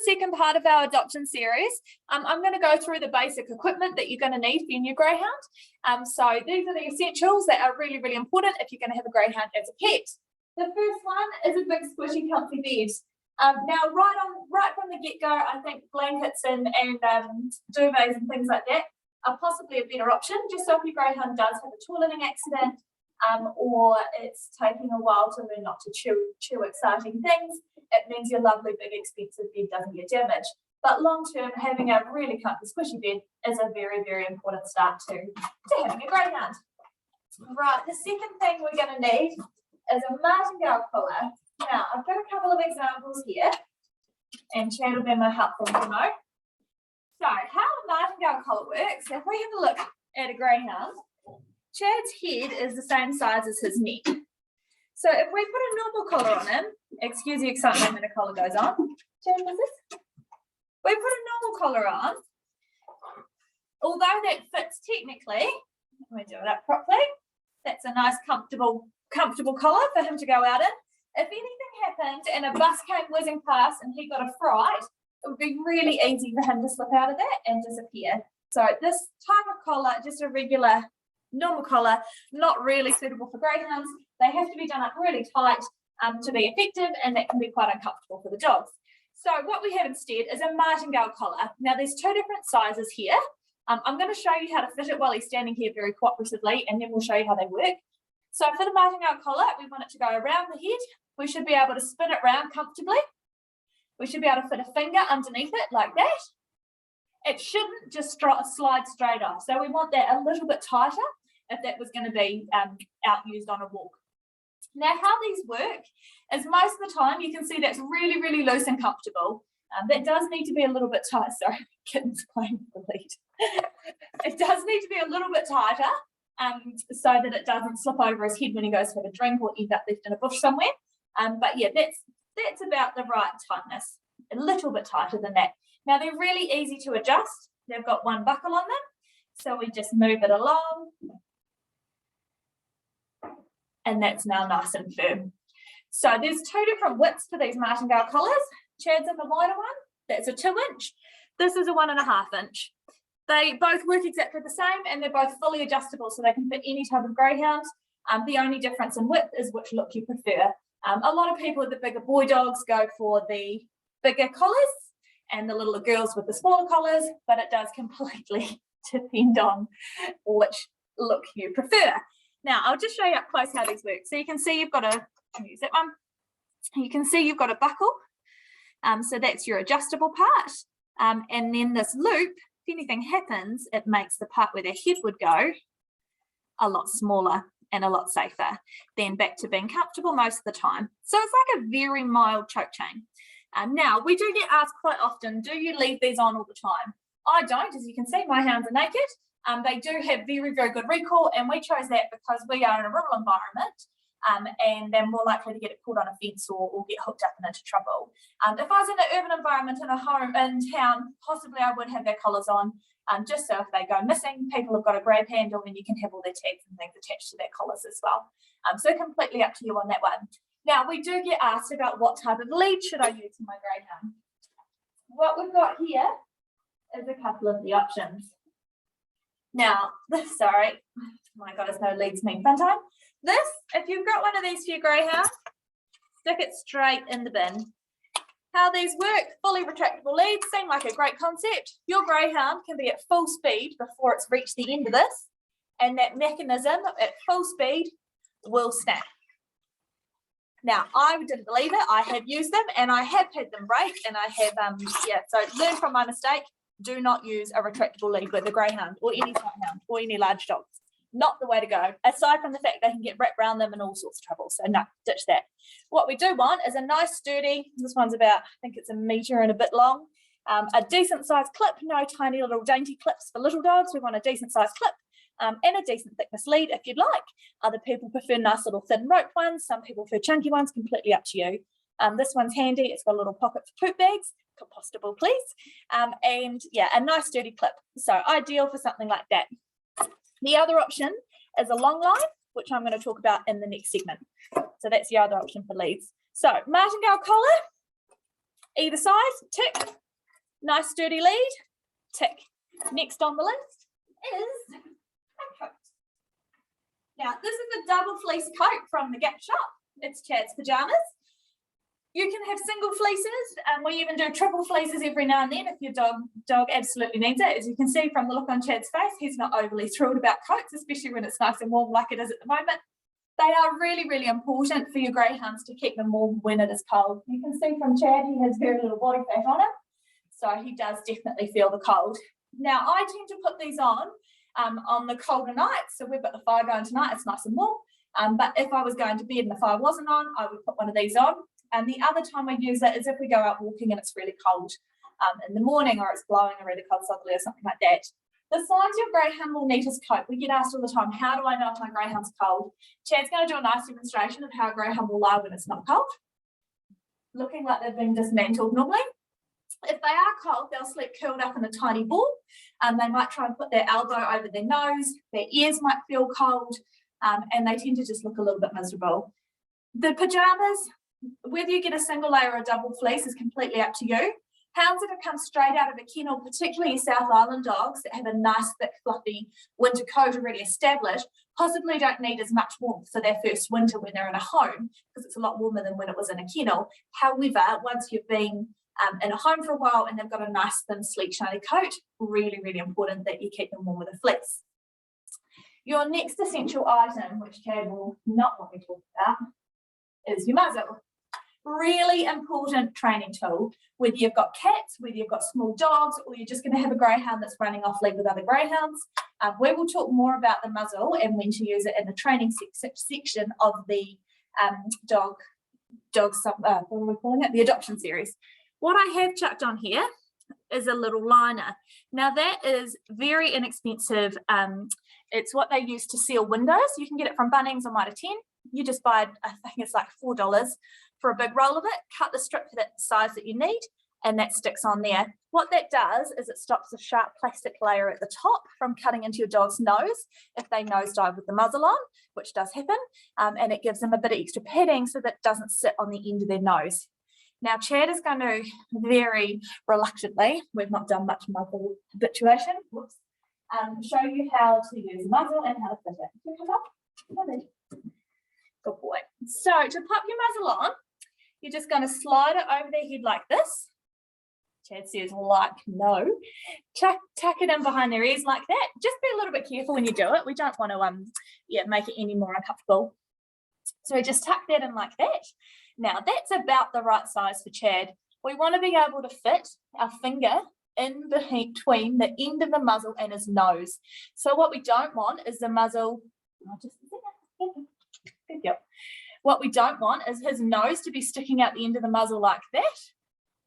second part of our adoption series. I'm going to go through the basic equipment that you're going to need for your new greyhound. So these are the essentials that are really, really important if you're going to have a greyhound as a pet. The first one is a big squishy comfy bed. Now right from the get-go, I think blankets and duvets and things like that are possibly a better option, just so if your greyhound does have a toileting accident or it's taking a while to learn not to chew exciting things, it means your lovely big expensive bed doesn't get damaged. But long term, having a really comfy squishy bed is a very, very important start to having a greyhound. Right, the second thing we're going to need is a Martingale collar. Now, I've got a couple of examples here, and Chad will be my helpful to know. So, how a Martingale collar works, if we have a look at a greyhound, Chad's head is the same size as his neck. So, if we put a normal collar on him, excuse the excitement when a collar goes on. Chad, what's this? We put a normal collar on, although that fits technically, let me do it up properly, that's a nice comfortable collar for him to go out in. If anything happened and a bus came whizzing past and he got a fright, it would be really easy for him to slip out of that and disappear. So this type of collar, just a regular normal collar, not really suitable for greyhounds. They have to be done up really tight to be effective, and that can be quite uncomfortable for the dogs. So what we have instead is a Martingale collar. Now there's two different sizes here. I'm going to show you how to fit it while he's standing here very cooperatively, and then we'll show you how they work. So for the Martingale collar, we want it to go around the head. We should be able to spin it round comfortably. We should be able to fit a finger underneath it like that. It shouldn't just slide straight off. So we want that a little bit tighter if that was going to be out used on a walk. Now how these work is most of the time you can see that's really, really loose and comfortable. That does need to be a little bit tight. Sorry, kitten's playing with the lead. It does need to be a little bit tighter so that it doesn't slip over his head when he goes to have a drink or end up left in a bush somewhere. But yeah, that's about the right tightness, a little bit tighter than that. Now they're really easy to adjust. They've got one buckle on them, so we just move it along, and that's now nice and firm. So there's two different widths for these Martingale collars. Chad's in the wider one, that's a 2-inch. This is a 1.5-inch. They both work exactly the same, and they're both fully adjustable, so they can fit any type of greyhound. The only difference in width is which look you prefer. A lot of people with the bigger boy dogs go for the bigger collars and the littler girls with the smaller collars, but it does completely depend on which look you prefer. Now, I'll just show you up close how these work. So you can see you've got use that one. You can see you've got a buckle. So that's your adjustable part. And then this loop, if anything happens, it makes the part where their head would go a lot smaller and a lot safer, then back to being comfortable most of the time. So it's like a very mild choke chain. Now, we do get asked quite often, do you leave these on all the time? I don't, as you can see, my hounds are naked. They do have very, very good recall, and we chose that because we are in a rural environment and they're more likely to get it pulled on a fence or get hooked up and into trouble. If I was in an urban environment in a home in town, possibly I would have their collars on, just so if they go missing, people have got a grab handle and you can have all their tags and things attached to their collars as well. So completely up to you on that one. Now, we do get asked about what type of lead should I use for my greyhound. What we've got here is a couple of the options. Now, sorry, my goodness, no leads mean fun time. This, if you've got one of these for your greyhound, stick it straight in the bin. How these work, fully retractable leads, seem like a great concept. Your greyhound can be at full speed before it's reached the end of this, and that mechanism at full speed will snap. Now, I didn't believe it. I have used them and I have had them break, and I have, so learn from my mistake. Do not use a retractable lead with a greyhound or any type hound or any large dogs. Not the way to go, aside from the fact they can get wrapped around them and all sorts of trouble. So no, ditch that. What we do want is a nice sturdy, this one's about, I think it's 1 metre and a bit long, a decent sized clip, no tiny little dainty clips for little dogs. We want a decent sized clip and a decent thickness lead if you'd like. Other people prefer nice little thin rope ones. Some people prefer chunky ones, completely up to you. This one's handy. It's got a little pocket for poop bags, compostable please. And yeah, a nice sturdy clip. So ideal for something like that. The other option is a long line, which I'm going to talk about in the next segment. So that's the other option for leads. So Martingale collar, Either side, tick. Nice sturdy lead, tick. Next on the list is a coat. Now, this is a double fleece coat from the Gap shop. It's Chad's pajamas. You can have single fleeces, and we even do triple fleeces every now and then if your dog absolutely needs it. As you can see from the look on Chad's face, he's not overly thrilled about coats, especially when it's nice and warm like it is at the moment. They are really, really important for your greyhounds to keep them warm when it is cold. You can see from Chad, he has very little body fat on him, so he does definitely feel the cold. Now, I tend to put these on the colder nights. So we've got the fire going tonight, it's nice and warm. But if I was going to bed and the fire wasn't on, I would put one of these on. And the other time I use it is if we go out walking and it's really cold in the morning, or it's blowing a really cold southerly or something like that. The signs your greyhound will need his coat. We get asked all the time, how do I know if my greyhound's cold? Chad's going to do a nice demonstration of how a greyhound will lie when it's not cold. Looking like they've been dismantled normally. If they are cold, they'll sleep curled up in a tiny ball. They might try and put their elbow over their nose. Their ears might feel cold, and they tend to just look a little bit miserable. The pajamas, whether you get a single layer or a double fleece is completely up to you. Hounds that have come straight out of a kennel, particularly South Island dogs that have a nice, thick, fluffy winter coat already established, possibly don't need as much warmth for their first winter when they're in a home, because it's a lot warmer than when it was in a kennel. However, once you've been in a home for a while and they've got a nice, thin, sleek, shiny coat, really, really important that you keep them warm with a fleece. Your next essential item, which Chad will not want me to talk about, is your muzzle. Really important training tool, whether you've got cats, whether you've got small dogs, or you're just going to have a greyhound that's running off lead with other greyhounds. We will talk more about the muzzle and when to use it in the training section of the what are we calling it? The adoption series. What I have chucked on here is a little liner. Now that is very inexpensive. It's what they use to seal windows. You can get it from Bunnings or Mitre 10. You just buy, I think it's like $4 for a big roll of it, cut the strip for that size that you need, and that sticks on there. What that does is it stops a sharp plastic layer at the top from cutting into your dog's nose if they nosedive with the muzzle on, which does happen, and it gives them a bit of extra padding so that it doesn't sit on the end of their nose. Now, Chad is going to very reluctantly, we've not done much muzzle habituation, show you how to use the muzzle and how to fit it. Can you come up? Good boy. So to pop your muzzle on, you're just going to slide it over their head like this. Chad says, like, no. Tuck it in behind their ears like that. Just be a little bit careful when you do it. We don't want to make it any more uncomfortable. So we just tuck that in like that. Now, that's about the right size for Chad. We want to be able to fit our finger in between the end of the muzzle and his nose. So what we don't want is the muzzle, what we don't want is his nose to be sticking out the end of the muzzle like that,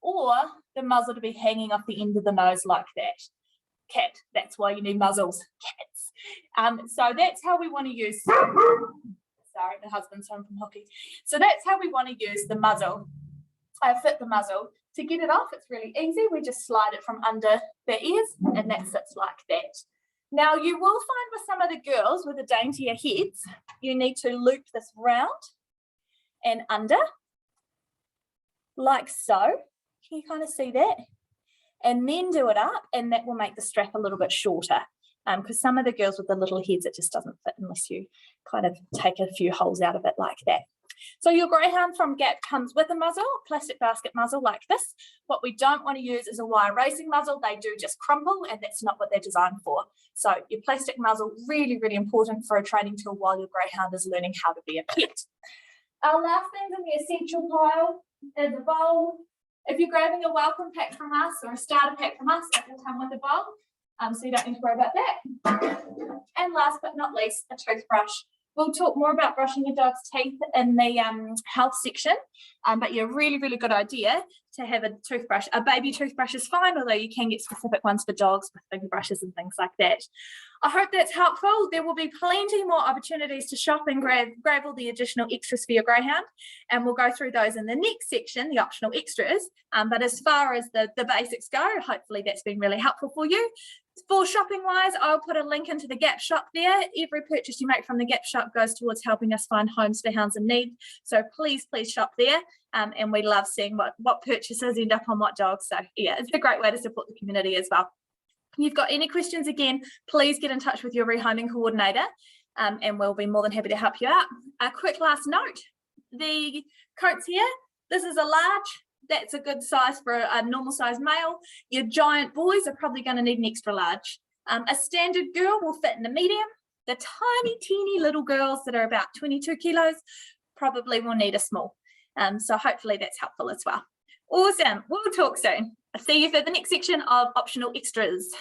or the muzzle to be hanging off the end of the nose like that. Cat, that's why you need muzzles, cats. So that's how we want to use, sorry, the husband's home from hockey. So that's how we want to use the muzzle. Fit the muzzle. To get it off, it's really easy. We just slide it from under their ears, and that sits like that. Now, you will find with some of the girls with the daintier heads, you need to loop this round and under, like so. Can you kind of see that? And then do it up, and that will make the strap a little bit shorter. Because some of the girls with the little heads, it just doesn't fit unless you kind of take a few holes out of it like that. So your greyhound from Gap comes with a muzzle, plastic basket muzzle like this. What we don't want to use is a wire racing muzzle. They do just crumble, and that's not what they're designed for. So your plastic muzzle, really, really important for a training tool while your greyhound is learning how to be a pet. Our last thing in the essential pile is a bowl. If you're grabbing a welcome pack from us or a starter pack from us, that will come with a bowl. So you don't need to worry about that. And last but not least, a toothbrush. We'll talk more about brushing your dog's teeth in the health section, but yeah, really, really good idea to have a toothbrush. A baby toothbrush is fine, although you can get specific ones for dogs with finger brushes and things like that. I hope that's helpful. There will be plenty more opportunities to shop and grab all the additional extras for your greyhound, and we'll go through those in the next section, the optional extras. But as far as the basics go, hopefully that's been really helpful for you. For shopping wise, I'll put a link into the Gap shop there. Every purchase you make from the Gap shop goes towards helping us find homes for hounds in need. So please, please shop there. and we love seeing what purchases end up on what dogs. So yeah, it's a great way to support the community as well. If you've got any questions, again, please get in touch with your rehoming coordinator, and we'll be more than happy to help you out. A quick last note, the coats here, this is a large. That's a good size for a normal size male. Your giant boys are probably going to need an extra large. A standard girl will fit in a medium. The tiny, teeny little girls that are about 22 kilos probably will need a small. So hopefully that's helpful as well. Awesome. We'll talk soon. I'll see you for the next section of optional extras.